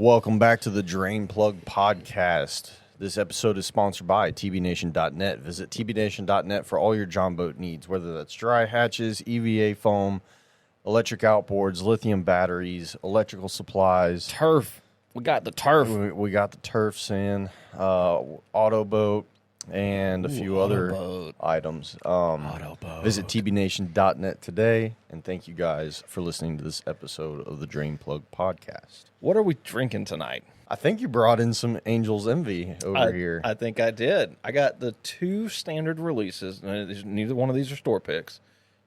Welcome back to the Drain Plug Podcast. This episode is sponsored by TBNation.net. Visit TBNation.net for all your John boat needs, whether that's dry hatches, EVA foam, electric outboards, lithium batteries, electrical supplies. Turf. We got the turf. We got the turf sand, auto boat, and a few other items. Auto boat. Visit TBNation.net today, and thank you guys for listening to this episode of the Drain Plug Podcast. What are we drinking tonight? I think you brought in some Angel's Envy over here. I think I did. I got the two standard releases. Neither one of these are store picks.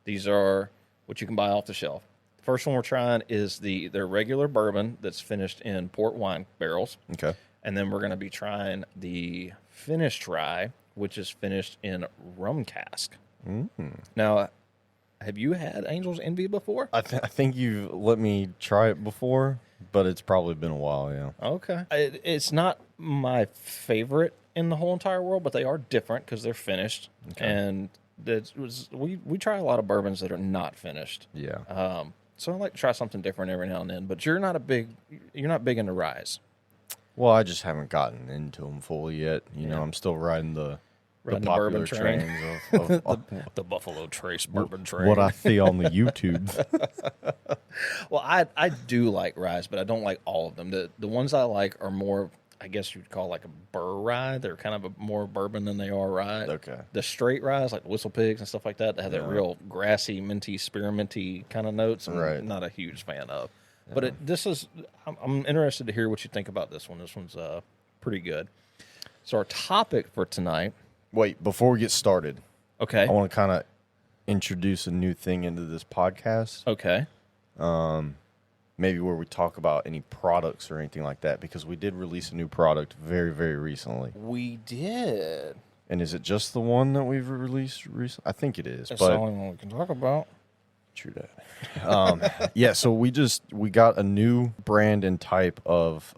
These are what you can buy off the shelf. The first one we're trying is their regular bourbon that's finished in port wine barrels. Okay. And then we're going to be trying the finished rye, which is finished in rum cask. Mm-hmm. Now, have you had Angel's Envy before? I think you've let me try it before, but it's probably been a while, yeah. Okay. It's not my favorite in the whole entire world, but they are different because they're finished. Okay. And we try a lot of bourbons that are not finished. Yeah. So I like to try something different every now and then. But you're not big into ryes. Well, I just haven't gotten into them fully yet. You know, I'm still riding the popular bourbon train. trains of the Buffalo Trace bourbon train. What I see on the YouTube. Well, I do like ryes, but I don't like all of them. The ones I like are more, I guess you'd call like a burr rye. They're kind of more bourbon than they are rye. Okay. The straight ryes, like Whistle Pigs and stuff like that, they have that real grassy, minty, spearminty kind of notes. I'm not a huge fan of. Yeah. But I'm interested to hear what you think about this one. This one's pretty good. So our topic for tonight. Wait, before we get started. Okay. I want to kind of introduce a new thing into this podcast. Okay. Maybe where we talk about any products or anything like that, because we did release a new product very, very recently. We did. And is it just the one that we've released recently? I think it is. That's the only one we can talk about. True that. Yeah, so we got a new brand and type of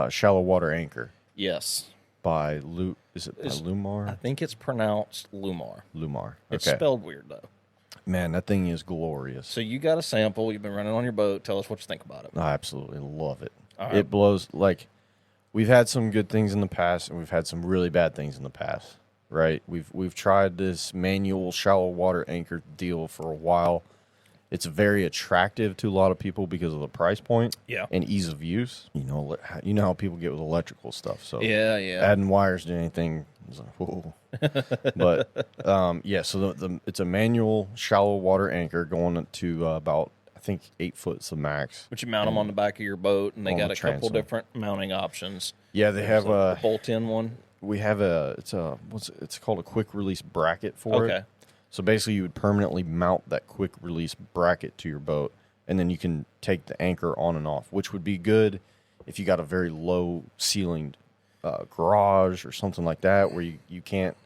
shallow water anchor. Yes. By Lumar? I think it's pronounced Lumar. Lumar. Okay. It's spelled weird though. Man, that thing is glorious. So you got a sample. You've been running on your boat. Tell us what you think about it. I absolutely love it. Right. It blows. Like, we've had some good things in the past, and we've had some really bad things in the past. Right? We've tried this manual shallow water anchor deal for a while. It's very attractive to a lot of people because of the price point and ease of use. You know how people get with electrical stuff. So yeah, adding wires to anything is like, whoa. But so it's a manual shallow water anchor going to about, I think, 8 foot is the max. But you mount them on the back of your boat, and they got a couple different mounting options. Yeah, they have a bolt-in one. We have it's called a quick release bracket for it. So basically, you would permanently mount that quick release bracket to your boat, and then you can take the anchor on and off, which would be good if you got a very low ceilinged garage or something like that, where you can't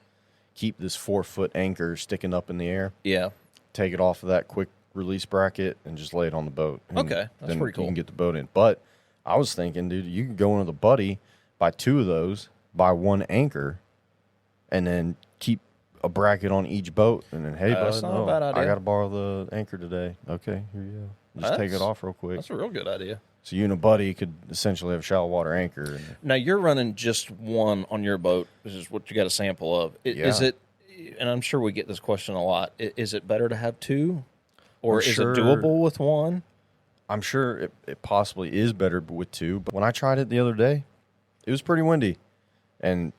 keep this 4-foot anchor sticking up in the air. Yeah. Take it off of that quick release bracket and just lay it on the boat. Okay, that's pretty cool. You can get the boat in. But I was thinking, dude, you can go into the Buddy, buy 2 of those, buy 1 anchor, and then keep a bracket on each boat, and then, hey, bud, not a bad idea. I got to borrow the anchor today. Okay, here you go. Just take it off real quick. That's a real good idea. So you and a buddy could essentially have a shallow water anchor. Now, you're running just one on your boat. This is what you got a sample of. Is it, and I'm sure we get this question a lot, is it better to have 2? Or is it doable with 1? I'm sure it possibly is better with 2. But when I tried it the other day, it was pretty windy. And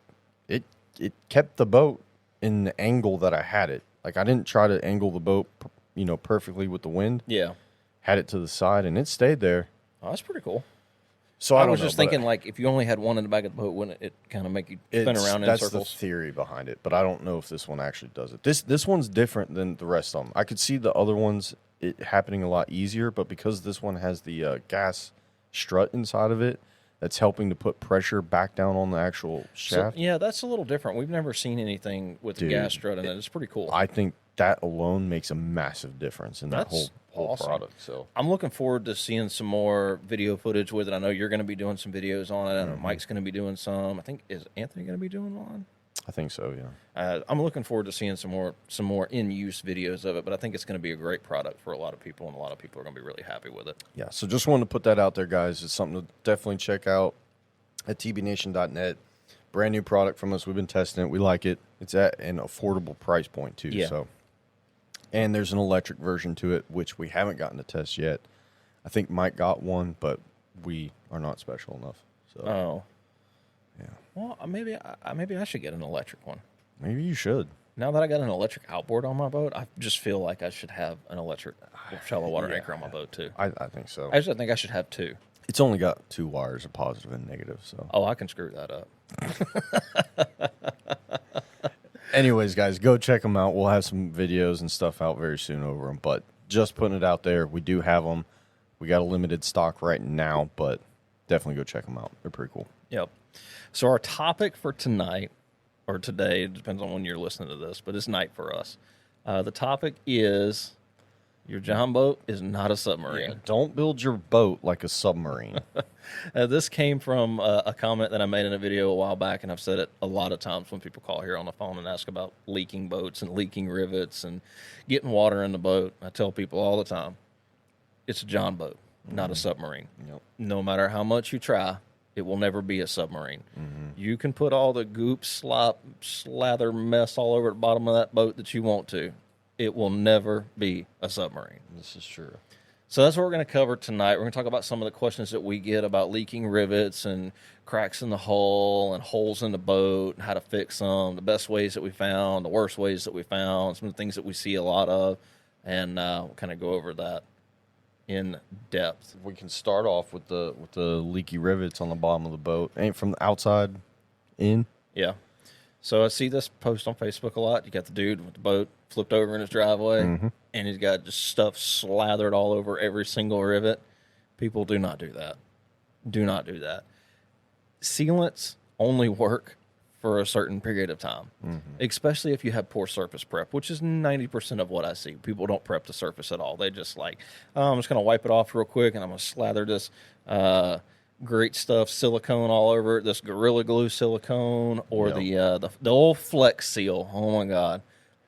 it kept the boat in the angle that I had it. Like, I didn't try to angle the boat, perfectly with the wind. Yeah. Had it to the side, and it stayed there. Oh, that's pretty cool. So I was just thinking, like, if you only had one in the back of the boat, wouldn't it kind of make you spin around in circles? That's the theory behind it, but I don't know if this one actually does it. This one's different than the rest of them. I could see the other ones it happening a lot easier, but because this one has the gas strut inside of it, that's helping to put pressure back down on the actual shaft. So, yeah, that's a little different. We've never seen anything with the gas strut in it. It's pretty cool. I think that alone makes a massive difference in that whole awesome product. So I'm looking forward to seeing some more video footage with it. I know you're going to be doing some videos on it. I know Mike's going to be doing some. I think, is Anthony going to be doing one? I think so, yeah. I'm looking forward to seeing some more in-use videos of it, but I think it's going to be a great product for a lot of people, and a lot of people are going to be really happy with it. Yeah, so just wanted to put that out there, guys. It's something to definitely check out at TBNation.net. Brand new product from us. We've been testing it. We like it. It's at an affordable price point, too. Yeah. So, and there's an electric version to it, which we haven't gotten to test yet. I think Mike got one, but we are not special enough. So, oh. Yeah. Well, maybe I should get an electric one. Maybe you should. Now that I got an electric outboard on my boat, I just feel like I should have an electric shallow water anchor on my boat, too. I think so. I just think I should have two. It's only got 2 wires, a positive and negative. So. Oh, I can screw that up. Anyways, guys, go check them out. We'll have some videos and stuff out very soon over them. But just putting it out there, we do have them. We got a limited stock right now, but definitely go check them out. They're pretty cool. Yep. So our topic for tonight, or today, it depends on when you're listening to this, but it's night for us. The topic is your John boat is not a submarine. Yeah, don't build your boat like a submarine. This came from a comment that I made in a video a while back, and I've said it a lot of times when people call here on the phone and ask about leaking boats and leaking rivets and getting water in the boat. I tell people all the time, it's a John boat, not a submarine. Yep. No matter how much you try, it will never be a submarine. You can put all the goop, slop, slather mess all over the bottom of that boat that you want to. It will never be a submarine. This is true. So that's what we're going to cover tonight. We're going to talk about some of the questions that we get about leaking rivets and cracks in the hull and holes in the boat and how to fix them, the best ways that we found, the worst ways that we found, some of the things that we see a lot of, and we'll kind of go over that in depth. We can start off with the leaky rivets on the bottom of the boat. Ain't from the outside in. Yeah. So I see this post on Facebook a lot. You got the dude with the boat flipped over in his driveway, and he's got just stuff slathered all over every single rivet. People do not do that. Do not do that. Sealants only work for a certain period of time, especially if you have poor surface prep, which is 90% of what I see. People don't prep the surface at all. They just like, oh, I'm just going to wipe it off real quick, and I'm going to slather this great stuff, silicone all over it, this Gorilla Glue silicone, or the old Flex Seal. Oh, my God.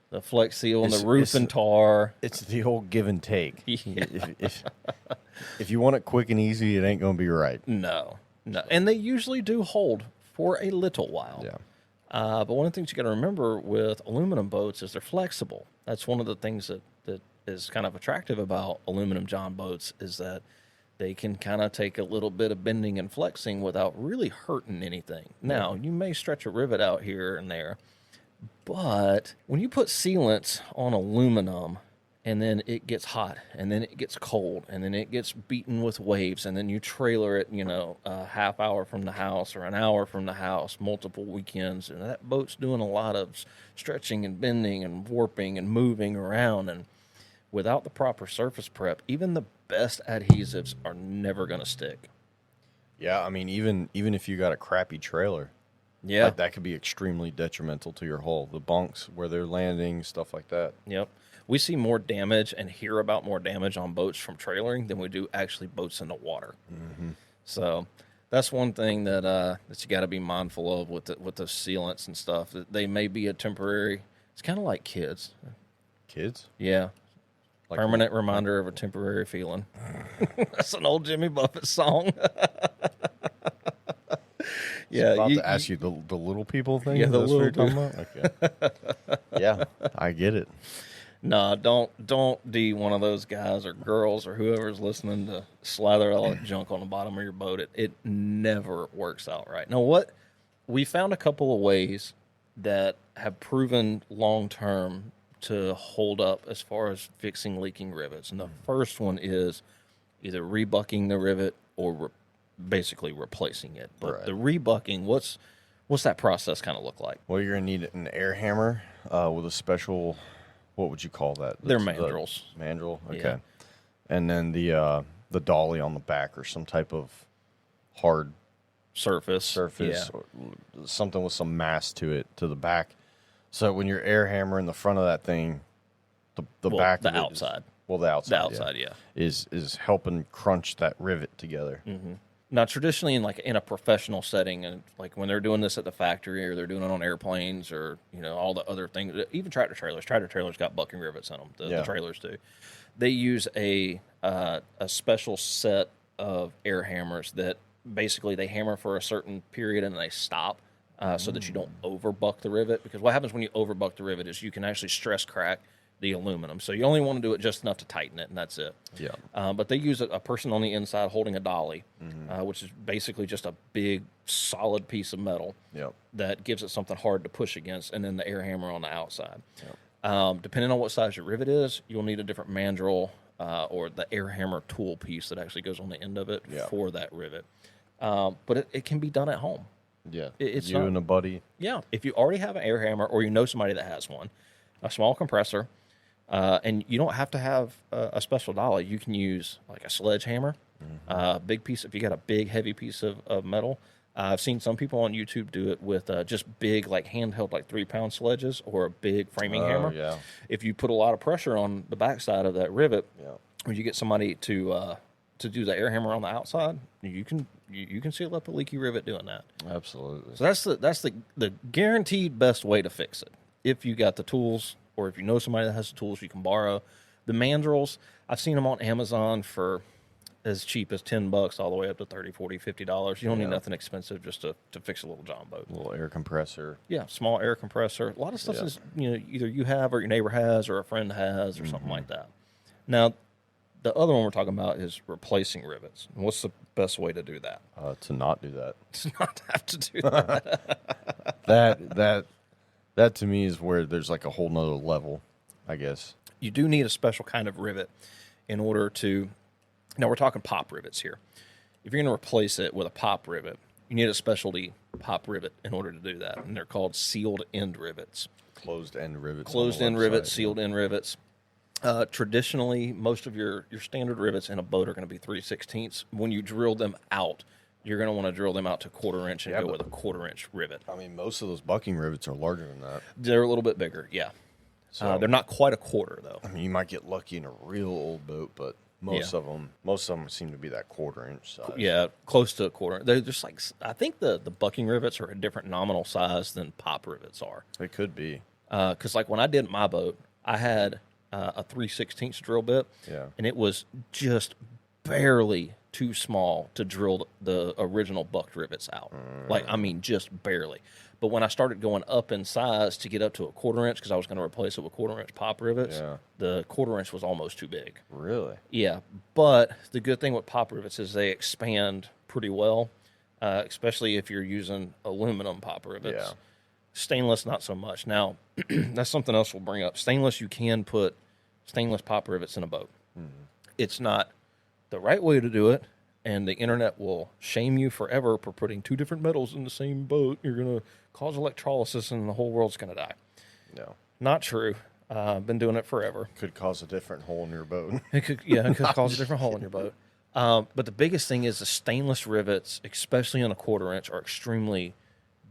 The Flex Seal and the roof and tar. It's the old give and take. Yeah. If you want it quick and easy, it ain't going to be right. No. And they usually do hold for a little while. Yeah. But one of the things you got to remember with aluminum boats is they're flexible. That's one of the things that is kind of attractive about aluminum John boats is that they can kind of take a little bit of bending and flexing without really hurting anything. Now, you may stretch a rivet out here and there, but when you put sealants on aluminum and then it gets hot and then it gets cold and then it gets beaten with waves and then you trailer it, a half hour from the house or an hour from the house, multiple weekends, and that boat's doing a lot of stretching and bending and warping and moving around, and without the proper surface prep, even the best adhesives are never going to stick. Yeah, I mean, even if you got a crappy trailer, that could be extremely detrimental to your hull. The bunks where they're landing, stuff like that. Yep. We see more damage and hear about more damage on boats from trailering than we do actually boats in the water. So that's one thing that you got to be mindful of with the sealants and stuff. That they may be a temporary. It's kind of like kids. Kids? Yeah. Like permanent reminder of a temporary feeling. That's an old Jimmy Buffett song. Yeah, about to ask you the little people thing. Yeah, the little people. Okay. Yeah, I get it. Nah, don't be one of those guys or girls or whoever's listening to slather all that junk on the bottom of your boat. It never works out right. Now, what we found a couple of ways that have proven long term to hold up as far as fixing leaking rivets, and the first one is either rebucking the rivet or basically replacing it. But the rebucking, what's that process kind of look like? Well, you're gonna need an air hammer with a special. What would you call that? They're mandrels. Mandrel, okay. Yeah. And then the dolly on the back or some type of hard surface, or something with some mass to it to the back. So when you're air hammering the front of that thing, the back, the outside, the outside, yeah, is helping crunch that rivet together. Now, traditionally, in a professional setting, and like when they're doing this at the factory or they're doing it on airplanes or all the other things, even tractor trailers. Tractor trailers got bucking rivets in them. The trailers do. They use a special set of air hammers that basically they hammer for a certain period and they stop so that you don't overbuck the rivet. Because what happens when you overbuck the rivet is you can actually stress crack the aluminum. So you only want to do it just enough to tighten it, and that's it. Yeah. But they use a person on the inside holding a dolly, which is basically just a big, solid piece of metal that gives it something hard to push against, and then the air hammer on the outside. Depending on what size your rivet is, you'll need a different mandrel or the air hammer tool piece that actually goes on the end of it for that rivet. But it can be done at home. Yeah. It's you and a buddy. Yeah. If you already have an air hammer or you know somebody that has one, a small compressor, and you don't have to have a special dolly. You can use like a sledgehammer, big piece. If you got a big, heavy piece of metal, I've seen some people on YouTube do it with just big, like handheld, like 3-pound sledges or a big framing hammer. Yeah. If you put a lot of pressure on the backside of that rivet, when you get somebody to do the air hammer on the outside, you can seal up a leaky rivet doing that. Absolutely. So that's the guaranteed best way to fix it. If you got the tools, or if you know somebody that has the tools you can borrow. The mandrels, I've seen them on Amazon for as cheap as $10 all the way up to $30, $40, $50. You don't need nothing expensive just to fix a little John boat. A little air compressor. Yeah, small air compressor. A lot of stuff is either you have or your neighbor has or a friend has or something like that. Now, the other one we're talking about is replacing rivets. What's the best way to do that? To not do that. To not have to do that. That to me is where there's like a whole nother level, I guess. You do need a special kind of rivet in order to... Now, we're talking pop rivets here. If you're going to replace it with a pop rivet, you need a specialty pop rivet in order to do that, and they're called sealed end rivets. Closed end rivets. Closed end rivets, sealed end rivets. Traditionally, most of your standard rivets in a boat are going to be 3/16. When you drill them out, you're going to want to drill them out to 1/4 inch and go with a 1/4 inch rivet. I mean, most of those bucking rivets are larger than that. They're a little bit bigger, yeah. So, they're not quite a 1/4, though. I mean, you might get lucky in a real old boat, but most of them seem to be that 1/4 inch size. Yeah, close to a 1/4. They're just like, I think the bucking rivets are a different nominal size than pop rivets are. They could be. Because like when I did my boat, I had a 3/16 drill bit, and it was just barely too small to drill the original bucked rivets out. Like, I mean, just barely. But when I started going up in size to get up to a 1/4 inch, because I was going to replace it with 1/4 inch pop rivets, the 1/4 inch was almost too big. Really? Yeah. But the good thing with pop rivets is they expand pretty well, especially if you're using aluminum pop rivets. Yeah. Stainless, not so much. Now, that's something else we'll bring up. Stainless, you can put stainless pop rivets in a boat. It's not the right way to do it, and the internet will shame you forever for putting two different metals in the same boat. You're going to cause electrolysis, and the whole world's going to die. No. Not true. Been doing it forever. Could cause a different hole in your boat. It could cause a different hole in your boat. But the biggest thing is the stainless rivets, especially on a 1/4 inch, are extremely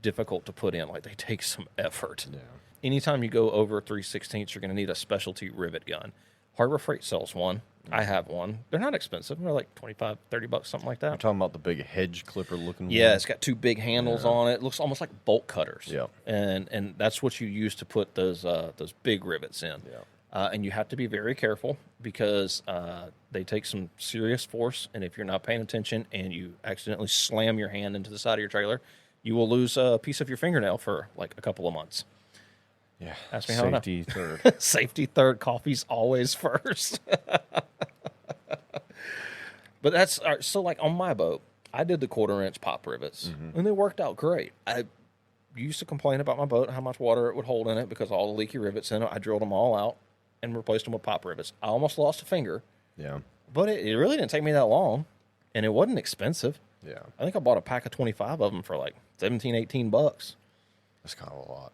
difficult to put in. Like, they take some effort. Yeah. Anytime you go over 3/16, you're going to need a specialty rivet gun. Harbor Freight sells one. I have one. They're not expensive. They're like $25, $30, something like that. You're talking about the big hedge clipper looking one? Yeah, it's got two big handles on it. It looks almost like bolt cutters. Yeah. And that's what you use to put those big rivets in. Yeah. And you have to be very careful because they take some serious force. And if you're not paying attention and you accidentally slam your hand into the side of your trailer, you will lose a piece of your fingernail for like a couple of months. Yeah. Ask me how Safety third. Safety third. Coffee's always first. But that's so. Like on my boat, I did the 1/4 inch pop rivets, and they worked out great. I used to complain about my boat, how much water it would hold in it because all the leaky rivets in it. I drilled them all out and replaced them with pop rivets. I almost lost a finger. Yeah. But it really didn't take me that long, and it wasn't expensive. Yeah. I think I bought a pack of 25 of them for like $17, $18. That's kind of a lot.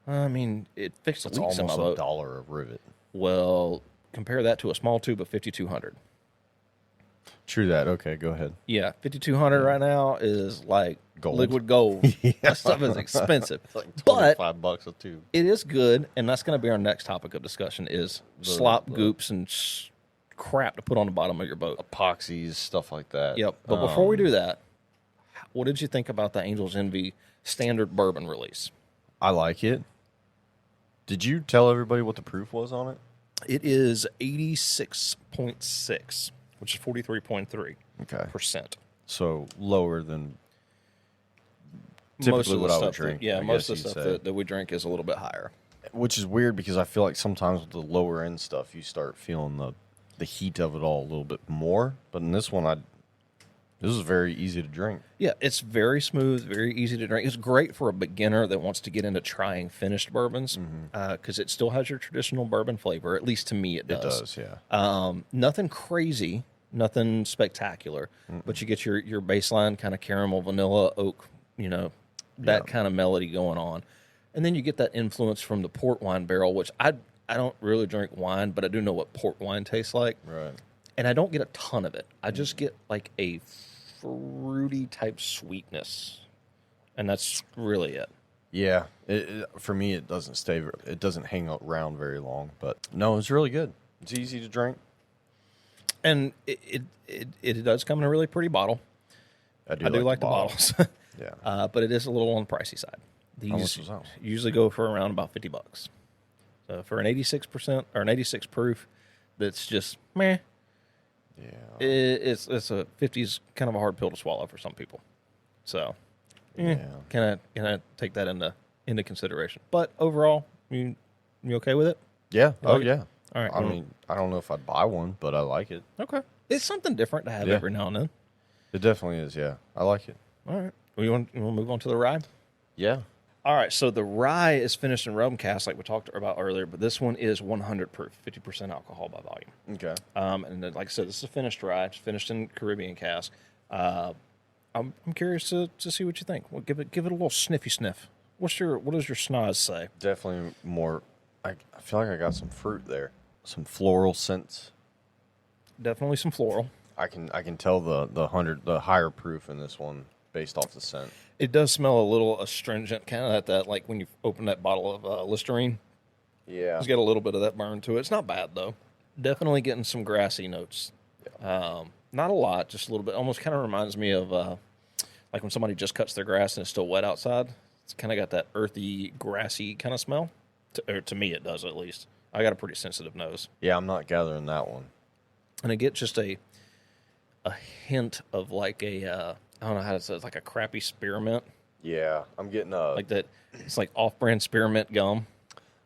I mean, it fixed the leaks in my boat. It's almost $1 a rivet. Well, compare that to a small tube of 5,200. True that. Okay, go ahead. Yeah, 5,200 right now is like gold. Liquid gold. That stuff is expensive. It's like $25 a tube. It is good, and that's going to be our next topic of discussion is slop, goops, and crap to put on the bottom of your boat. Epoxies, stuff like that. Yep. But before we do that, What did you think about the Angel's Envy standard bourbon release? I like it. Did you tell everybody what the proof was on it? It is 86.6, which is 43.3%. Okay. So lower than typically what I would drink. Most of the stuff that we drink is a little bit higher. Which is weird because I feel like sometimes with the lower end stuff, you start feeling the heat of it all a little bit more. But in this one, this is very easy to drink. Yeah, it's very smooth, very easy to drink. It's great for a beginner that wants to get into trying finished bourbons because it still has your traditional bourbon flavor. At least to me, it does. It does, yeah. Nothing crazy, nothing spectacular, but you get your baseline kind of caramel, vanilla, oak, that kind of melody going on. And then you get that influence from the port wine barrel, which I don't really drink wine, but I do know what port wine tastes like. Right. And I don't get a ton of it. I just get like a fruity type sweetness, and that's really it. Yeah, for me, it doesn't hang around very long, but no, it's really good. It's easy to drink, and it does come in a really pretty bottle. I do like the bottles. Yeah, but it is a little on the pricey side. These usually go for around about $50. So for an 86% or an 86 proof, that's just meh. Yeah, it's a 50's kind of a hard pill to swallow for some people. So, kind of take that into consideration. But overall, you okay with it? Yeah. Like yeah. All right. I mean, I don't know if I'd buy one, but I like it. Okay. It's something different to have every now and then. It definitely is. Yeah, I like it. All right. You want to move on to the rye? Yeah. All right, so the rye is finished in rum cask like we talked about earlier, but this one is 100 proof, 50% alcohol by volume. Okay. And then, like I said, this is a finished rye. It's finished in Caribbean cask. I'm curious to see what you think. Well, give it a little sniffy sniff. What does your snaz say? Definitely more. I feel like I got some fruit there, some floral scents. Definitely some floral. I can tell the higher proof in this one based off the scent. It does smell a little astringent, kind of that like when you open that bottle of Listerine. Yeah. It's got a little bit of that burn to it. It's not bad, though. Definitely getting some grassy notes. Yeah. Not a lot, just a little bit. Almost kind of reminds me of like when somebody just cuts their grass and it's still wet outside. It's kind of got that earthy, grassy kind of smell. To me, it does, at least. I got a pretty sensitive nose. Yeah, I'm not gathering that one. And I get just a hint of like I don't know how to say it. It's like a crappy spearmint. Yeah, I'm getting like that. It's like off-brand spearmint gum.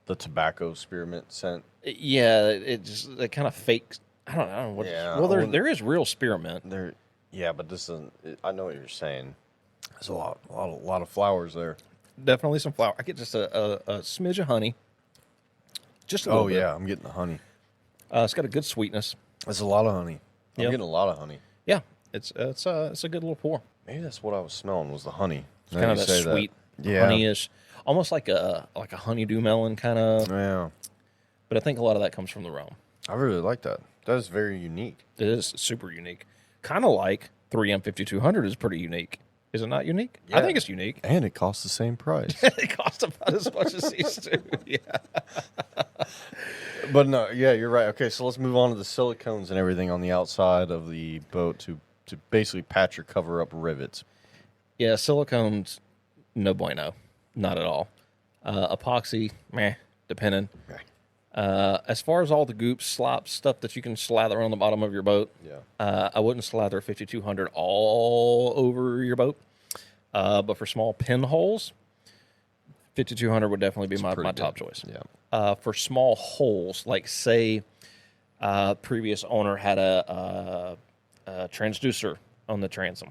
The tobacco spearmint scent. Yeah, it kind of fakes. I don't know what. Yeah, well, there is real spearmint. Yeah, but this isn't. I know what you're saying. There's a lot of flowers there. Definitely some flower. I get just a smidge of honey. Just a little bit. Yeah, I'm getting the honey. It's got a good sweetness. It's a lot of honey. I'm getting a lot of honey. Yeah, it's a good little pour. Maybe that's what I was smelling was the honey. It's kind of that sweet, honeyish, almost like a honeydew melon kind of. Yeah. But I think a lot of that comes from the rum. I really like that. That is very unique. It is super unique. Kind of like 3M 5200 is pretty unique. Is it not unique? Yeah. I think it's unique. And it costs the same price. It costs about as much as these two. Yeah. But no, yeah, you're right. Okay, so let's move on to the silicones and everything on the outside of the boat to basically patch or cover up rivets. Yeah, silicones, no bueno. Not at all. Epoxy, meh, depending. Okay. As far as all the goops, slops, stuff that you can slather on the bottom of your boat, I wouldn't slather 5200 all over your boat. But for small pinholes, 5200 would definitely be my top choice. Yeah. For small holes, like say previous owner had a transducer on the transom,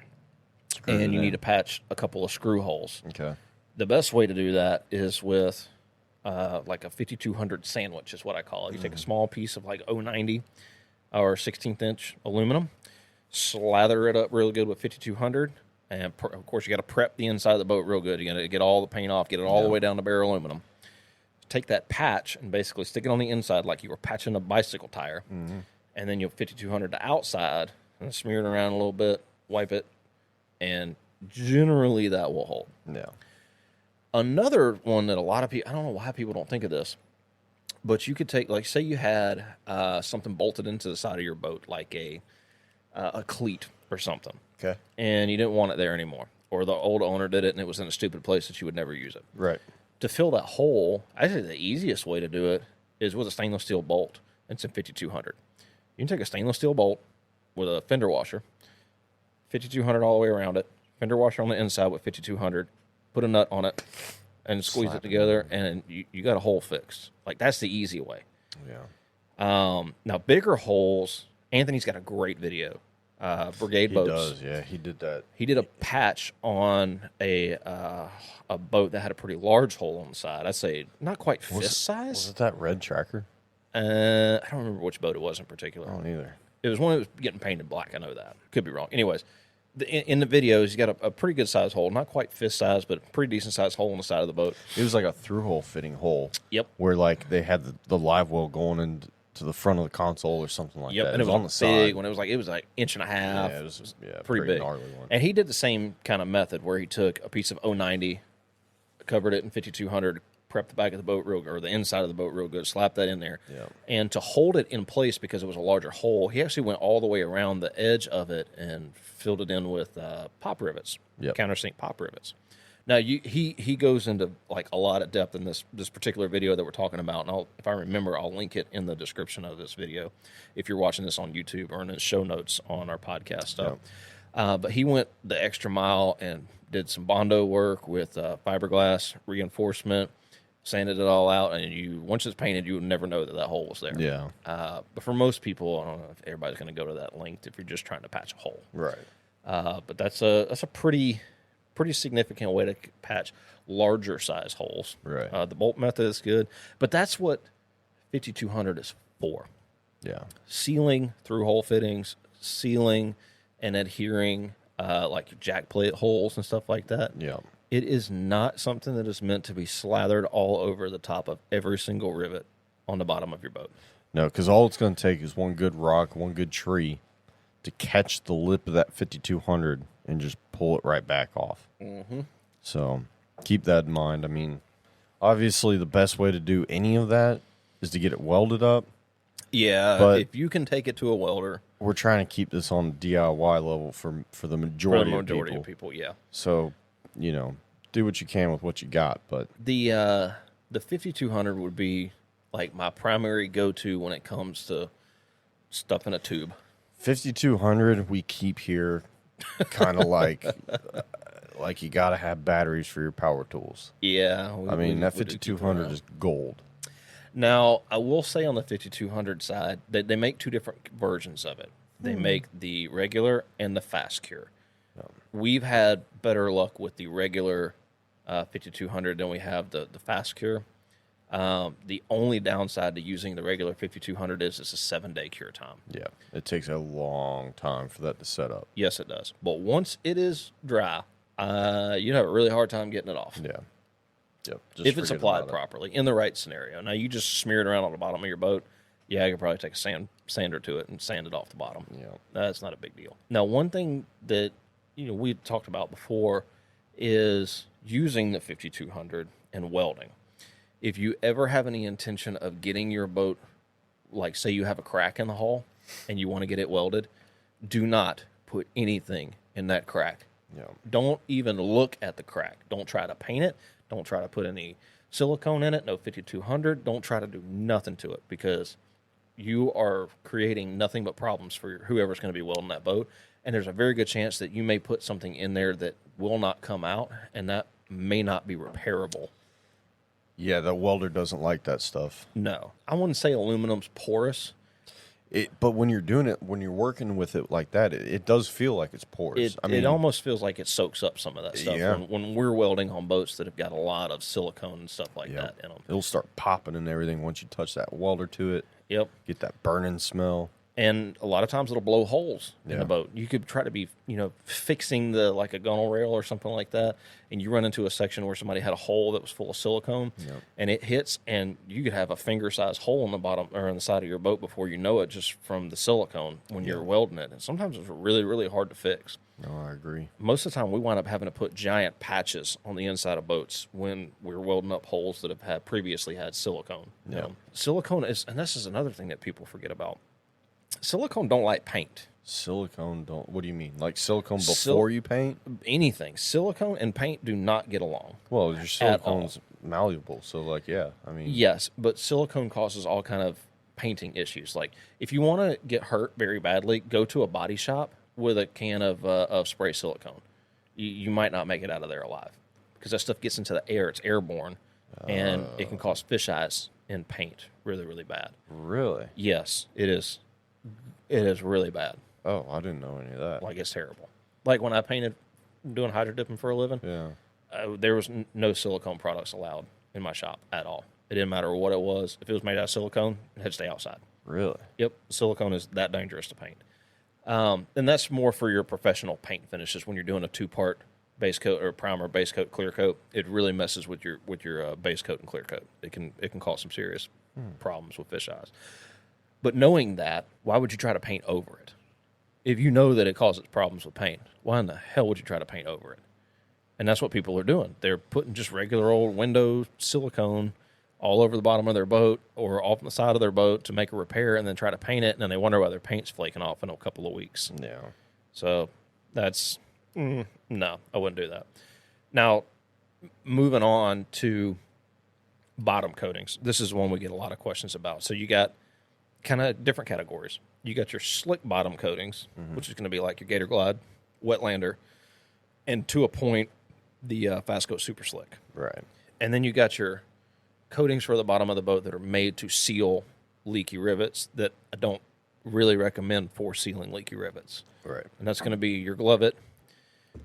and you need to patch a couple of screw holes. Okay. The best way to do that is with like a 5200 sandwich is what I call it. You take a small piece of like 090 or 16th inch aluminum, slather it up real good with 5200, and of course you got to prep the inside of the boat real good. You got to get all the paint off, get it all the way down to bare aluminum. Take that patch and basically stick it on the inside like you were patching a bicycle tire, and then you'll 5200 the outside and smear it around a little bit, wipe it, and generally that will hold. Yeah. Another one that a lot of people, I don't know why people don't think of this, but you could take, like, say you had something bolted into the side of your boat, like a cleat or something. Okay. And you didn't want it there anymore. or the old owner did it and it was in a stupid place that you would never use it. Right. To fill that hole, I think the easiest way to do it is with a stainless steel bolt. It's in 5200. You can take a stainless steel bolt with a fender washer, 5200 all the way around it, fender washer on the inside with 5200, put a nut on it, and squeeze it together, and you got a hole fixed. Like, that's the easy way. Yeah. Now, bigger holes, Anthony's got a great video. Brigade Boats. He does, yeah. He did that. He did a patch on a boat that had a pretty large hole on the side. I'd say not quite fist size. Was it that red tracker? I don't remember which boat it was in particular. I don't either. It was one that was getting painted black. I know that. Could be wrong. Anyways, in the videos, he's got a pretty good size hole. Not quite fist size, but a pretty decent size hole on the side of the boat. It was like a through-hole fitting hole. Yep. Where, like, they had the live well going into the front of the console or something like that. And it was on the side. When it was like inch and a half. Yeah, it was just, pretty big. Gnarly one. And he did the same kind of method where he took a piece of 090, covered it in 5200, prepped the back of the boat or the inside of the boat real good, slapped that in there. Yep. And to hold it in place because it was a larger hole, he actually went all the way around the edge of it and filled it in with pop rivets, countersink pop rivets. Now, he goes into like a lot of depth in this particular video that we're talking about, and if I remember, I'll link it in the description of this video if you're watching this on YouTube or in the show notes on our podcast stuff. But he went the extra mile and did some Bondo work with fiberglass reinforcement, sanded it all out, and once it's painted, you would never know that hole was there. Yeah. But for most people, I don't know if everybody's going to go to that length if you're just trying to patch a hole. Right. But that's a pretty significant way to patch larger size holes. Right. The bolt method is good, but that's what 5200 is for. Yeah. Sealing through hole fittings, sealing and adhering like jack plate holes and stuff like that. Yeah. It is not something that is meant to be slathered all over the top of every single rivet on the bottom of your boat. No, because all it's going to take is one good rock, one good tree to catch the lip of that 5200 and just pull it right back off. Mm-hmm. So keep that in mind. I mean, obviously the best way to do any of that is to get it welded up. Yeah, but if you can take it to a welder. We're trying to keep this on DIY level for the majority, of people. Yeah. So, do what you can with what you got. But the 5200 would be like my primary go-to when it comes to stuff in a tube. 5200 we keep here kind of like you got to have batteries for your power tools. Yeah. That 5200 is gold. Now, I will say on the 5200 side that they make two different versions of it. They make the regular and the fast cure. We've had better luck with the regular 5200 than we have the fast cure. The only downside to using the regular 5200 is it's a 7-day cure time. Yeah, it takes a long time for that to set up. Yes, it does. But once it is dry, you have a really hard time getting it off. Yeah. Yep. If it's applied properly in the right scenario. Now, you just smear it around on the bottom of your boat. Yeah, you could probably take a sander to it and sand it off the bottom. Yeah. That's not a big deal. Now, one thing that we talked about before is using the 5200 and welding. If you ever have any intention of getting your boat, like say you have a crack in the hull and you want to get it welded, do not put anything in that crack. Yeah. Don't even look at the crack. Don't try to paint it. Don't try to put any silicone in it. No 5200. Don't try to do nothing to it because you are creating nothing but problems for whoever's going to be welding that boat. And there's a very good chance that you may put something in there that will not come out, and that may not be repairable. Yeah, the welder doesn't like that stuff. No. I wouldn't say aluminum's porous. But when you're doing it, when you're working with it like that, it does feel like it's porous. It almost feels like it soaks up some of that stuff. Yeah. When we're welding on boats that have got a lot of silicone and stuff like that in them. It'll start popping and everything once you touch that welder to it. Yep. Get that burning smell. And a lot of times it'll blow holes in the boat. You could try to be, fixing like a gunnel rail or something like that, and you run into a section where somebody had a hole that was full of silicone, and it hits, and you could have a finger-sized hole in the bottom or on the side of your boat before you know it, just from the silicone when you're welding it. And sometimes it's really, really hard to fix. No, I agree. Most of the time, we wind up having to put giant patches on the inside of boats when we're welding up holes that have previously had silicone. Yeah. Silicone is, and this is another thing that people forget about. Silicone don't like paint. Silicone don't. What do you mean? Like silicone before you paint? Anything. Silicone and paint do not get along. Well, your silicone's malleable, so like, yeah. I mean, yes, but silicone causes all kind of painting issues. Like if you want to get hurt very badly, go to a body shop with a can of spray silicone. You might not make it out of there alive because that stuff gets into the air. It's airborne, and it can cause fish eyes in paint really, really bad. Really? Yes, it is. It is really bad. Oh, I didn't know any of that. Like, it's terrible. Like, when I painted doing hydro dipping for a living, there was no silicone products allowed in my shop at all. It didn't matter what it was. If it was made out of silicone, it had to stay outside. Really? Yep. Silicone is that dangerous to paint. And that's more for your professional paint finishes when you're doing a two-part base coat or primer, base coat, clear coat. It really messes with your base coat and clear coat. It can cause some serious problems with fish eyes. But knowing that, why would you try to paint over it? If you know that it causes problems with paint, why in the hell would you try to paint over it? And that's what people are doing. They're putting just regular old window silicone all over the bottom of their boat or off the side of their boat to make a repair and then try to paint it, and then they wonder why their paint's flaking off in a couple of weeks. Yeah. So that's, no, I wouldn't do that. Now, moving on to bottom coatings. This is one we get a lot of questions about. So you got kind of different categories. You got your slick bottom coatings, which is going to be like your Gator Glide, Wetlander, and to a point, the Fast Coat Super Slick. Right. And then you got your coatings for the bottom of the boat that are made to seal leaky rivets that I don't really recommend for sealing leaky rivets. Right. And that's going to be your Glove-It,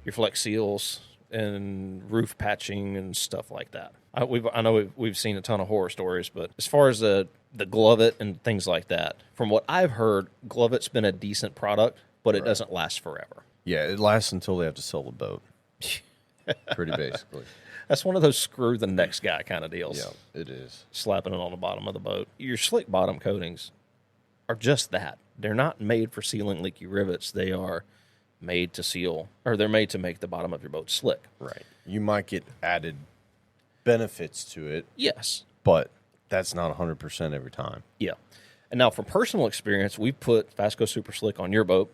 your Flex Seals, and roof patching and stuff like that. I know we've seen a ton of horror stories, but as far as the Glove-It and things like that, from what I've heard, Glove-It's been a decent product, but it doesn't last forever. Yeah, it lasts until they have to sell the boat. Pretty basically. That's one of those screw the next guy kind of deals. Yeah, it is. Slapping it on the bottom of the boat. Your slick bottom coatings are just that. They're not made for sealing leaky rivets. They are made to seal, or they're made to make the bottom of your boat slick. Right. You might get added benefits to it. Yes. But that's not 100% every time. Yeah. And now, from personal experience, we've put Fastco Super Slick on your boat.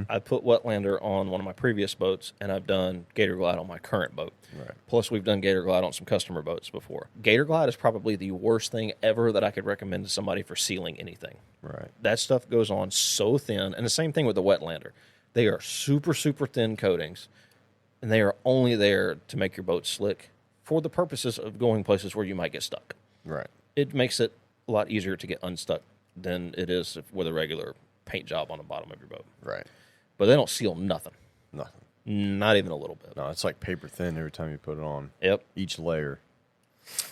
I put Wetlander on one of my previous boats, and I've done Gator Glide on my current boat. Right. Plus, we've done Gator Glide on some customer boats before. Gator Glide is probably the worst thing ever that I could recommend to somebody for sealing anything. Right. That stuff goes on so thin, and the same thing with the Wetlander. They are super, super thin coatings, and they are only there to make your boat slick for the purposes of going places where you might get stuck. Right. It makes it a lot easier to get unstuck than it is with a regular paint job on the bottom of your boat. Right. But they don't seal nothing. Nothing. Not even a little bit. No, it's like paper thin every time you put it on. Yep. Each layer.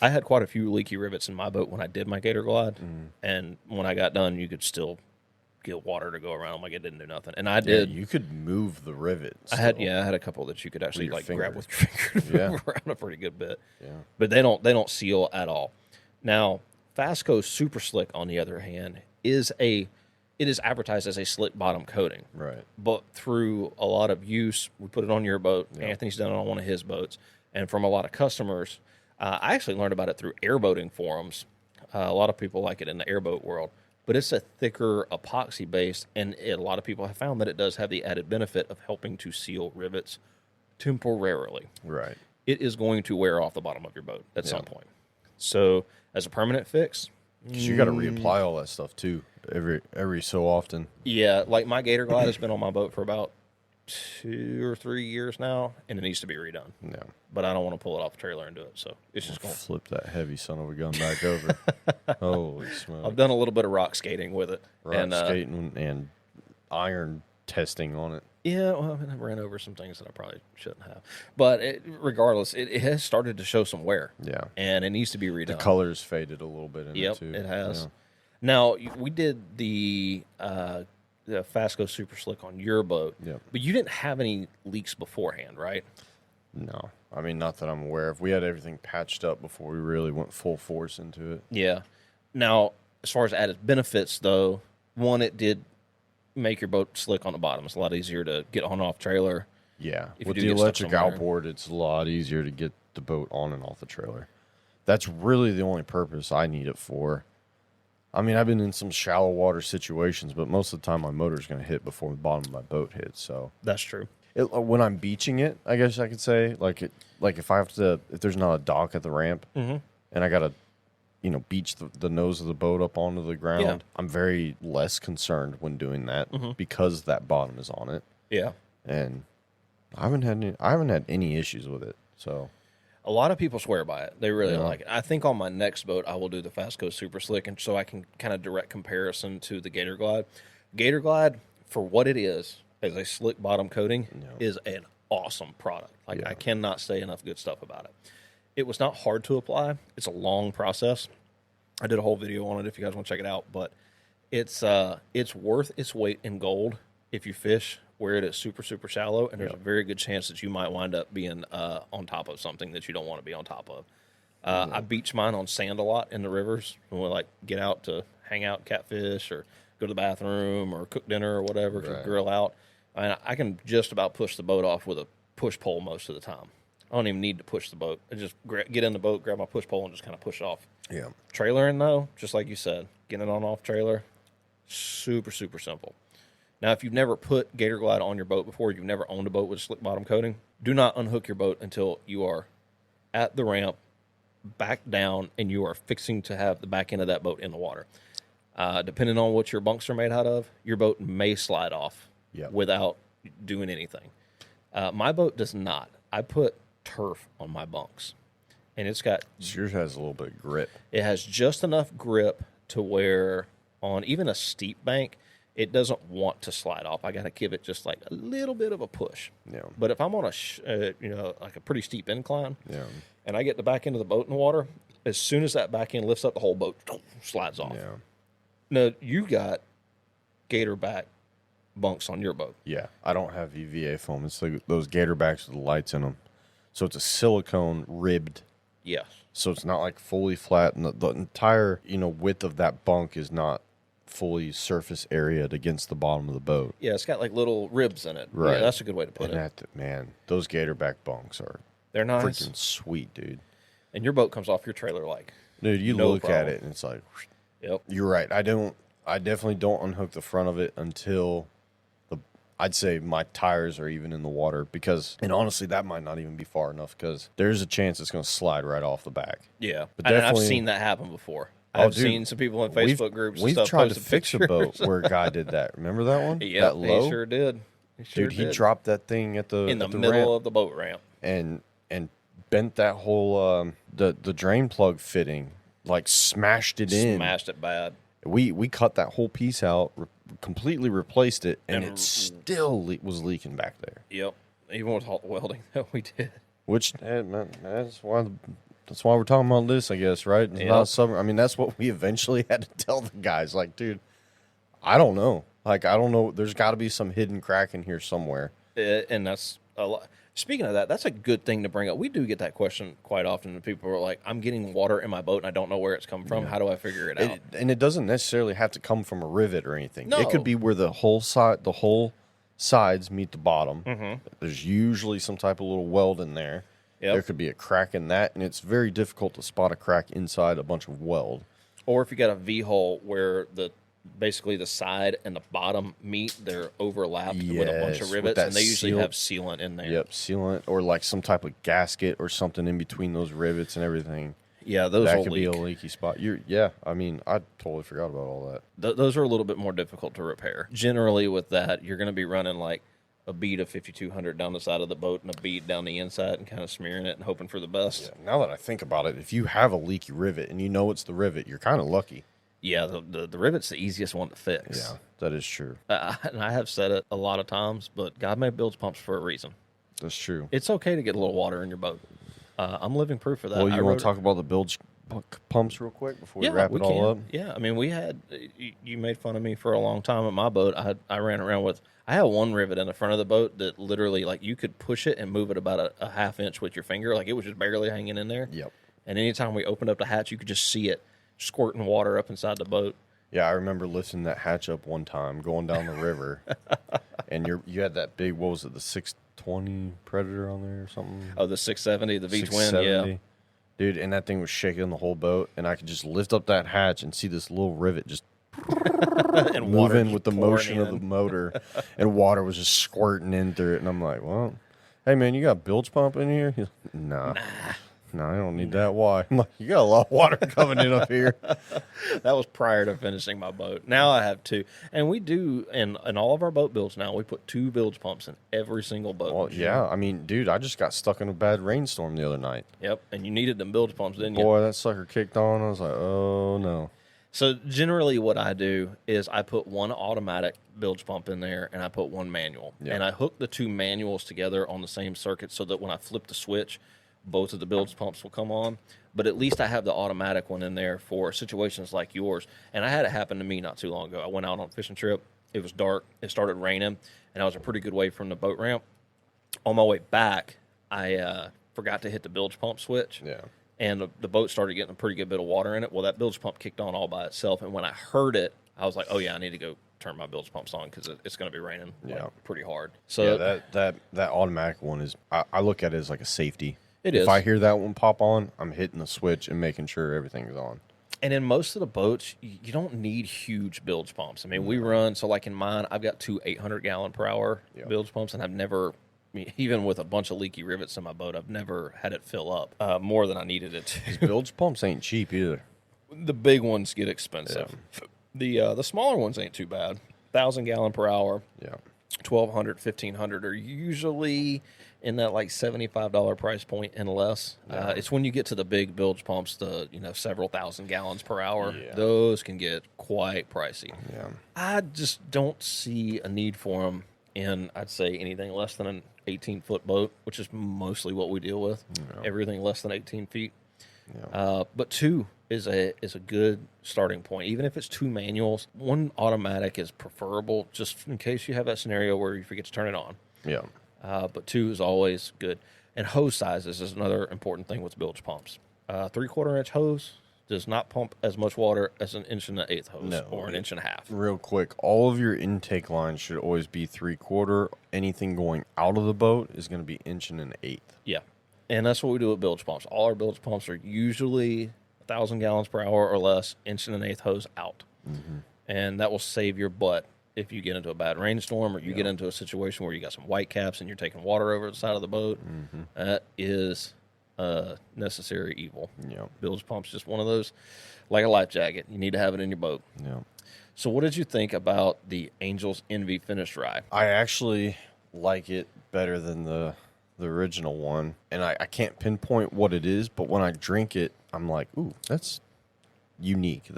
I had quite a few leaky rivets in my boat when I did my Gator Glide, and when I got done, you could still get water to go around them. Like, it didn't do nothing. And I did. You could move the rivets. I had a couple that you could actually like grab with your finger to move around a pretty good bit. Yeah. But they don't seal at all. Now, Fastco Super Slick, on the other hand, it is advertised as a slick bottom coating. Right. But through a lot of use, we put it on your boat. Yep. Anthony's done it on one of his boats. And from a lot of customers, I actually learned about it through airboating forums. A lot of people like it in the airboat world. But it's a thicker epoxy base, and a lot of people have found that it does have the added benefit of helping to seal rivets temporarily. Right. It is going to wear off the bottom of your boat at some point. So as a permanent fix, because you got to reapply all that stuff too every so often. Yeah, like my Gator Glide has been on my boat for about 2 or 3 years now, and it needs to be redone. Yeah, but I don't want to pull it off the trailer and do it, so it's just going to flip that heavy son of a gun back over. Holy smokes! I've done a little bit of rock skating with it, skating and iron testing on it. Yeah, well, I ran over some things that I probably shouldn't have. But regardless, it has started to show some wear. Yeah. And it needs to be redone. The color's faded a little bit in it, too. It has. Yeah. Now, we did the Fastco Super Slick on your boat, but you didn't have any leaks beforehand, right? No. I mean, not that I'm aware of. We had everything patched up before we really went full force into it. Yeah. Now, as far as added benefits, though, one, it did make your boat slick on the bottom. It's a lot easier to get on and off trailer. Yeah. With the electric outboard, it's a lot easier to get the boat on and off the trailer. That's really the only purpose I need it for. I mean, I've been in some shallow water situations, but most of the time my motor's going to hit before the bottom of my boat hits. So that's true. When I'm beaching it, I guess I could say, like if I have to, if there's not a dock at the ramp, and I got to, beach the nose of the boat up onto the ground, I'm very less concerned when doing that because that bottom is on it. Yeah, and I haven't had any issues with it. So a lot of people swear by it. They really like it. I think on my next boat I will do the Fastco Super Slick, and so I can kind of direct comparison to the Gator Glide. Gator Glide, for what it is as a slick bottom coating, is an awesome product. Like I cannot say enough good stuff about it. It was not hard to apply. It's a long process. I did a whole video on it if you guys want to check it out, but it's worth its weight in gold if you fish where it is super, super shallow, and there's a very good chance that you might wind up being on top of something that you don't want to be on top of. I beach mine on sand a lot in the rivers when we get out to hang out, catfish, or go to the bathroom, or cook dinner or whatever, grill out. And I can just about push the boat off with a push pole most of the time. I don't even need to push the boat. I just get in the boat, grab my push pole, and just kind of push it off. Yeah. Trailering, though, just like you said, getting it on off trailer, super, super simple. Now, if you've never put Gator Glide on your boat before, you've never owned a boat with a slick bottom coating, do not unhook your boat until you are at the ramp, back down, and you are fixing to have the back end of that boat in the water. Depending on what your bunks are made out of, your boat may slide off without doing anything. My boat does not. I put turf on my bunks, and it's got... Yours has a little bit of grip. It has just enough grip to where on even a steep bank, it doesn't want to slide off. I got to give it just like a little bit of a push. Yeah. But if I'm on like a pretty steep incline, and I get the back end of the boat in the water, as soon as that back end lifts up, the whole boat slides off. Yeah. Now, you got gator back bunks on your boat. Yeah, I don't have EVA foam. It's those gator backs with the lights in them. So it's a silicone ribbed. Yes. So it's not like fully flat, and the entire width of that bunk is not fully surface areaed against the bottom of the boat. Yeah, it's got like little ribs in it. Right. Yeah, that's a good way to put it. Man, those gator back bunks they're nice. Freaking sweet, dude. And your boat comes off your trailer like. Dude, you look at it and it's like. Yep. You're right. I definitely don't unhook the front of it until I'd say my tires are even in the water, and honestly, that might not even be far enough because there's a chance it's going to slide right off the back. Yeah, but I've seen that happen before. I've seen some people in Facebook groups. We've tried to fix a boat where a guy did that. Remember that one? Yeah, that low? He sure did. He dropped that thing in the middle ramp of the boat ramp and bent that whole the drain plug fitting, like smashed it in. Smashed it bad. We cut that whole piece out, completely replaced it, and it still was leaking back there. Yep, even with hot welding that we did. Which that's why we're talking about this, I guess, right? It's not summer. I mean, that's what we eventually had to tell the guys. Like, dude, I don't know. Like, I don't know. There's got to be some hidden crack in here somewhere. And that's a lot. Speaking of that, that's a good thing to bring up. We do get that question quite often. And people are like, I'm getting water in my boat and I don't know where it's come from. Yeah. How do I figure it out? And it doesn't necessarily have to come from a rivet or anything. No. It could be where the whole sides meet the bottom. Mm-hmm. There's usually some type of little weld in there. Yep. There could be a crack in that, and it's very difficult to spot a crack inside a bunch of weld. Or if you got a V-hole where basically the side and the bottom meet, they're overlapped with a bunch of rivets, and they usually have sealant in there. Yep, sealant, or like some type of gasket or something in between those rivets and everything. Yeah, that could be a leaky spot. I mean, I totally forgot about all that. Those are a little bit more difficult to repair. Generally, with that, you're going to be running like a bead of 5200 down the side of the boat and a bead down the inside and kind of smearing it and hoping for the best. Yeah, now that I think about it, if you have a leaky rivet and you know it's the rivet, you're kind of lucky. Yeah, the rivet's the easiest one to fix. Yeah, that is true. And I have said it a lot of times, but God made bilge pumps for a reason. That's true. It's okay to get a little water in your boat. I'm living proof of that. Well, you want to talk about the bilge pumps real quick before we wrap it all up? Yeah, I mean, you made fun of me for a long time at my boat. I ran around with, I had one rivet in the front of the boat that literally, like, you could push it and move it about a half inch with your finger. Like, it was just barely hanging in there. Yep. And anytime we opened up the hatch, you could just see it squirting water up inside the boat. Yeah, I remember lifting that hatch up one time, going down the river, and you had that big, what was it, the 620 Predator on there or something? Oh, the 670, the V-twin, yeah. Dude, and that thing was shaking the whole boat, and I could just lift up that hatch and see this little rivet just and moving with the motion of the motor, and water was just squirting in through it. And I'm like, well, hey, man, you got a bilge pump in here? He's like, nah. No, I don't need that. Why? I'm like, you got a lot of water coming in up here. That was prior to finishing my boat. Now I have 2. And we do, in all of our boat builds now, we put 2 bilge pumps in every single boat. Well, yeah. I mean, dude, I just got stuck in a bad rainstorm the other night. Yep. And you needed them bilge pumps, didn't you? Boy, that sucker kicked on. I was like, oh, no. So generally what I do is I put 1 automatic bilge pump in there and I put 1 manual. Yep. And I hook the 2 manuals together on the same circuit so that when I flip the switch, both of the bilge pumps will come on. But at least I have the automatic one in there for situations like yours. And I had it happen to me not too long ago. I went out on a fishing trip. It was dark. It started raining. And I was a pretty good way from the boat ramp. On my way back, I forgot to hit the bilge pump switch. Yeah. And the boat started getting a pretty good bit of water in it. Well, that bilge pump kicked on all by itself. And when I heard it, I was like, oh, yeah, I need to go turn my bilge pumps on because it's going to be raining pretty hard. So yeah, that automatic one is, I look at it as like a safety. It is. If I hear that one pop on, I'm hitting the switch and making sure everything's on. And in most of the boats, you don't need huge bilge pumps. I mean, we run, so like in mine, I've got 2 800-gallon-per-hour bilge pumps, and I've never, even with a bunch of leaky rivets in my boat, I've never had it fill up more than I needed it to. These bilge pumps ain't cheap either. The big ones get expensive. Yeah. The smaller ones ain't too bad. 1,000-gallon-per-hour. Yeah. 1,200, 1,500 are usually in that like $75 price point and less. Yeah. It's when you get to the big bilge pumps, the several thousand gallons per hour. Yeah. Those can get quite pricey. Yeah. I just don't see a need for them in, I'd say, anything less than an 18-foot boat, which is mostly what we deal with. Yeah. Everything less than 18 feet. Yeah. But 2 is a good starting point. Even if it's 2 manuals, 1 automatic is preferable, just in case you have that scenario where you forget to turn it on. Yeah. But 2 is always good. And hose sizes is another important thing with bilge pumps. 3/4 inch hose does not pump as much water as an 1 1/8 hose or an 1.5 inches. Real quick, all of your intake lines should always be 3/4. Anything going out of the boat is going to be 1 1/8. Yeah. And that's what we do with bilge pumps. All our bilge pumps are usually 1,000 gallons per hour or less, 1 1/8 hose out. Mm-hmm. And that will save your butt if you get into a bad rainstorm or you get into a situation where you got some white caps and you're taking water over the side of the boat. Mm-hmm. That is a necessary evil. Yeah. Bilge pump's just one of those, like a life jacket. You need to have it in your boat. Yeah. So what did you think about the Angel's Envy finished rye? I actually like it better than the original one. And I can't pinpoint what it is, but when I drink it, I'm like, ooh, that's unique.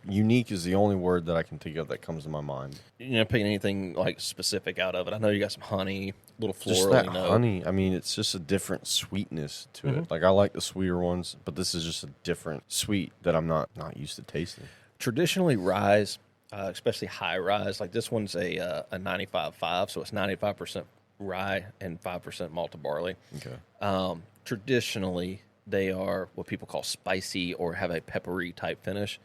Unique is the only word that I can think of that comes to my mind. You're not picking anything like specific out of it. I know you got some honey, little floral. Just that honey. I mean, it's just a different sweetness to it. Like I like the sweeter ones, but this is just a different sweet that I'm not used to tasting. Traditionally, ryes, especially high ryes, like this one's a 95.5, so it's 95% rye and 5% malted barley. Okay. Traditionally, they are what people call spicy or have a peppery type finish.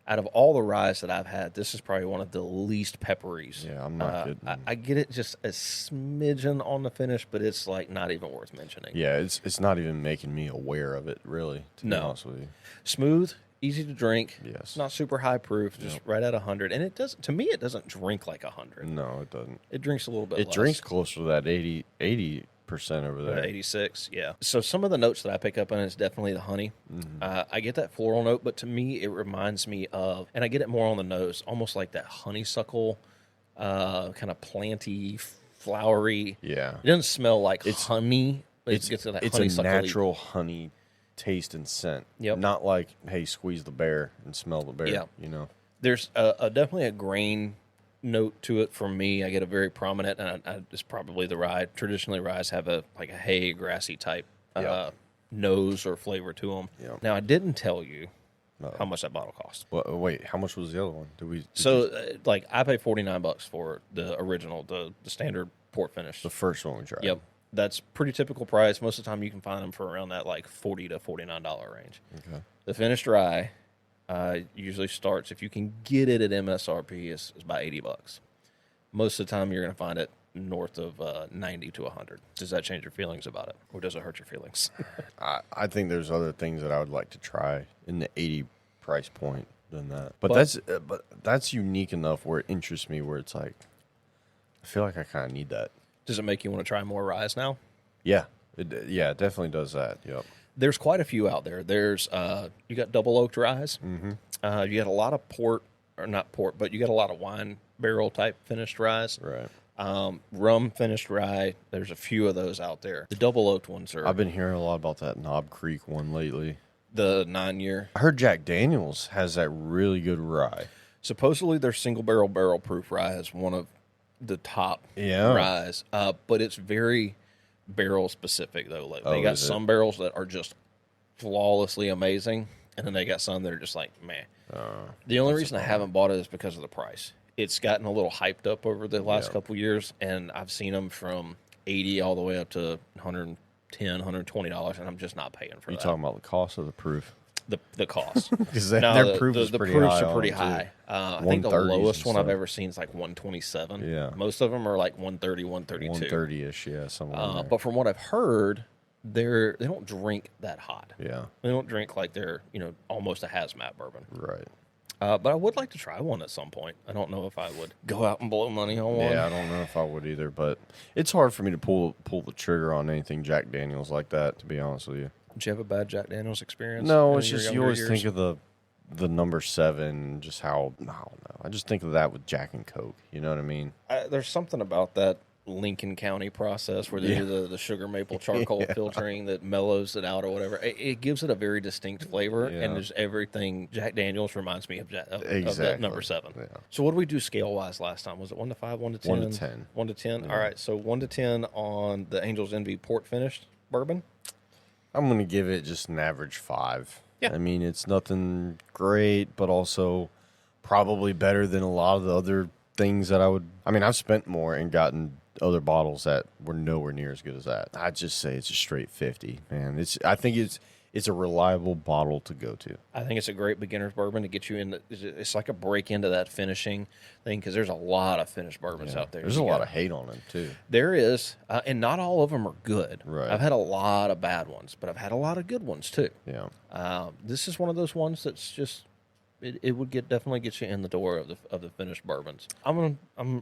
Out of all the ryes that I've had, this is probably one of the least pepperies. Yeah, I'm not good. I get it just a smidgen on the finish, but it's like not even worth mentioning. Yeah, it's not even making me aware of it, really, to be honest with you. Smooth, easy to drink. Yes. Not super high proof, just right at 100. And it doesn't, to me, it doesn't drink like 100. No, it doesn't. It drinks a little bit less. It drinks closer to that 80% over there. 86, yeah. So some of the notes that I pick up on is definitely the honey. Mm-hmm. I get that floral note, but to me, it reminds me of, and I get it more on the nose, almost like that honeysuckle, kind of planty, flowery. Yeah. It doesn't smell like honey. It's a natural honey taste and scent. Yep. Not like, hey, squeeze the bear and smell the bear. Yeah. You know. There's definitely a grain note to it for me. I get a very prominent, and it's probably the rye. Traditionally, ryes have a hay, grassy type nose or flavor to them. Yep. Now, I didn't tell you how much that bottle cost. Well, wait, how much was the other one? I paid $49 for the original, the standard port finish. The first one we tried. Yep. That's pretty typical price. Most of the time, you can find them for around that like $40 to $49 range. Okay. The finished rye usually starts, if you can get it at MSRP, is about $80. Most of the time, you're going to find it north of 90 to 100. Does that change your feelings about it, or does it hurt your feelings? I think there's other things that I would like to try in the 80 price point than that. But that's unique enough where it interests me, where it's like, I feel like I kind of need that. Does it make you want to try more rye now? Yeah. It definitely does that. Yep. There's quite a few out there. There's you got double oaked rye. Mm-hmm. You got a lot of port, or not port, but you got a lot of wine barrel type finished rye. Right. Rum finished rye. There's a few of those out there. The double oaked ones are. I've been hearing a lot about that Knob Creek one lately. The 9-year. I heard Jack Daniels has that really good rye. Supposedly their single barrel proof rye is one of the top ryes, but it's very barrel specific though. Like they got some barrels that are just flawlessly amazing, and then they got some that are just like meh. The only reason I haven't bought it is because of the price. It's gotten a little hyped up over the last couple years, and I've seen them from $80 all the way up to $110, $120, and I'm just not paying for that. You talking about the cost of the proof? The cost. Because their proof is pretty high. The proofs are pretty high. I think the lowest one I've ever seen is like 127. Yeah. Most of them are like 130, 132. 130-ish, yeah. Somewhere but from what I've heard, they don't drink that hot. Yeah. They don't drink like they're, almost a hazmat bourbon. Right. But I would like to try one at some point. I don't know if I would go out and blow money on one. Yeah, I don't know if I would either, but it's hard for me to pull the trigger on anything Jack Daniels like that, to be honest with you. Did you have a bad Jack Daniels experience? No, it's just you always think of the number 7, just how, I don't know. I just think of that with Jack and Coke. You know what I mean? There's something about that Lincoln County process where they do the sugar maple charcoal filtering that mellows it out or whatever. It gives it a very distinct flavor, and there's everything. Jack Daniels reminds me of that number 7. Yeah. So what did we do scale-wise last time? Was it 1 to 5, 1 to 10? 1 to 10. 1 to 10? Yeah. All right, so 1 to 10 on the Angel's Envy port finished bourbon? I'm going to give it just an average 5. Yeah. I mean, it's nothing great, but also probably better than a lot of the other things that I've spent more and gotten other bottles that were nowhere near as good as that. I'd just say it's a straight 50, man. I think it's a reliable bottle to go to. I think it's a great beginner's bourbon to get you in. It's like a break into that finishing thing, because there's a lot of finished bourbons out there. There's a lot of hate on them, too. There is, and not all of them are good. Right. I've had a lot of bad ones, but I've had a lot of good ones, too. Yeah. This is one of those ones that's just... It would definitely get you in the door of the finished bourbons. I'm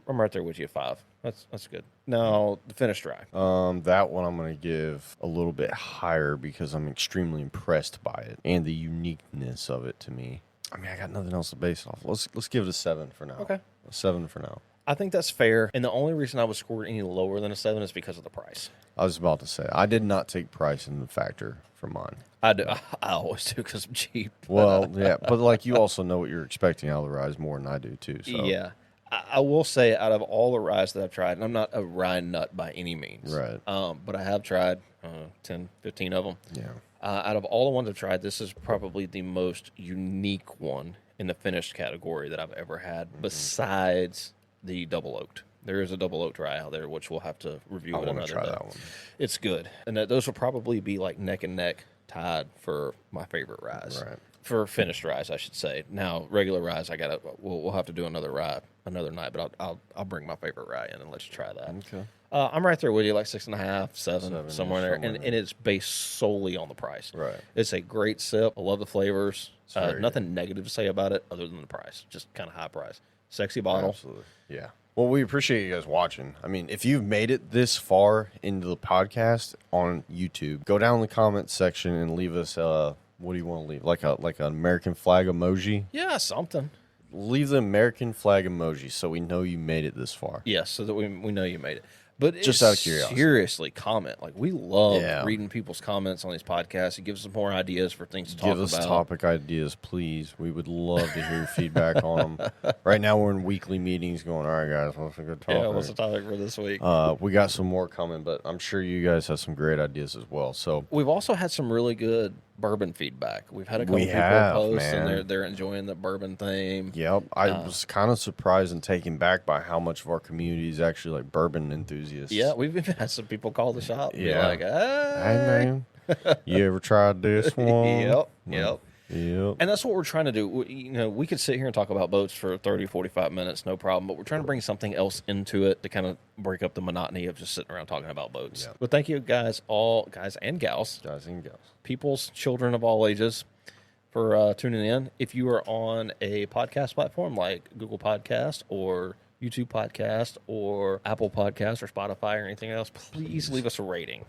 right there with you, 5. That's good. Now the finished dry. That one I'm gonna give a little bit higher because I'm extremely impressed by it and the uniqueness of it to me. I mean, I got nothing else to base it off. Let's give it a 7 for now. Okay, a 7 for now. I think that's fair, and the only reason I would score any lower than a 7 is because of the price. I was about to say I did not take price in the factor for mine. I do. I always do because I'm cheap. Well, yeah, but like you also know what you're expecting out of the rye more than I do too. So. Yeah, I will say out of all the ryes that I've tried, and I'm not a rye nut by any means, right? But I have tried 10, 15 of them. Yeah. Out of all the ones I've tried, this is probably the most unique one in the finished category that I've ever had, besides the double oaked. There is a double oaked rye out there, which we'll have to review in another day. I want to try that one. It's good, and those will probably be like neck and neck tied for my favorite ryes. Right. For finished ryes, I should say. Now, regular ryes, we'll have to do another rye another night, but I'll bring my favorite rye in and let you try that. Okay. I'm right there with you, like 6.5, 7 somewhere in there, and it's based solely on the price. Right. It's a great sip. I love the flavors. Nothing negative to say about it other than the price. Just kind of high price. Sexy bottle. Absolutely. Yeah. Well, we appreciate you guys watching. I mean, if you've made it this far into the podcast on YouTube, go down in the comments section and leave us what do you want to leave? Like an American flag emoji? Yeah, something. Leave the American flag emoji so we know you made it this far. Yes, so that we know you made it. But just out of curiosity, seriously, comment. Like, we love reading people's comments on these podcasts. It gives us more ideas for things to talk about. Give us topic ideas, please. We would love to hear your feedback on them. Right now, we're in weekly meetings going, all right, guys, what's a good topic? Yeah, what's the topic for this week? We got some more coming, but I'm sure you guys have some great ideas as well. So we've also had some really good bourbon feedback. We've had a couple people post, and they're enjoying the bourbon theme. Yep. I was kind of surprised and taken back by how much of our community is actually like bourbon enthusiasts. Yeah, we've even had some people call the shop and be like, hey man, you ever tried this one? Yep. Yep. And that's what we're trying to do. We could sit here and talk about boats for 30, 45 minutes, no problem, but we're trying to bring something else into it to kind of break up the monotony of just sitting around talking about boats. Yep. But thank you, guys, all guys and gals. Guys and gals. Peoples, children of all ages, for tuning in. If you are on a podcast platform like Google Podcast or YouTube Podcast or Apple Podcast or Spotify or anything else, please leave us a rating.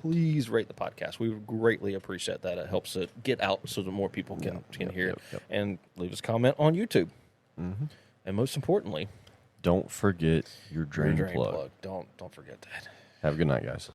Please rate the podcast. We would greatly appreciate that. It helps it get out so that more people can hear it. Yep. And leave us a comment on YouTube. Mm-hmm. And most importantly, don't forget your drain plug. Don't forget that. Have a good night, guys.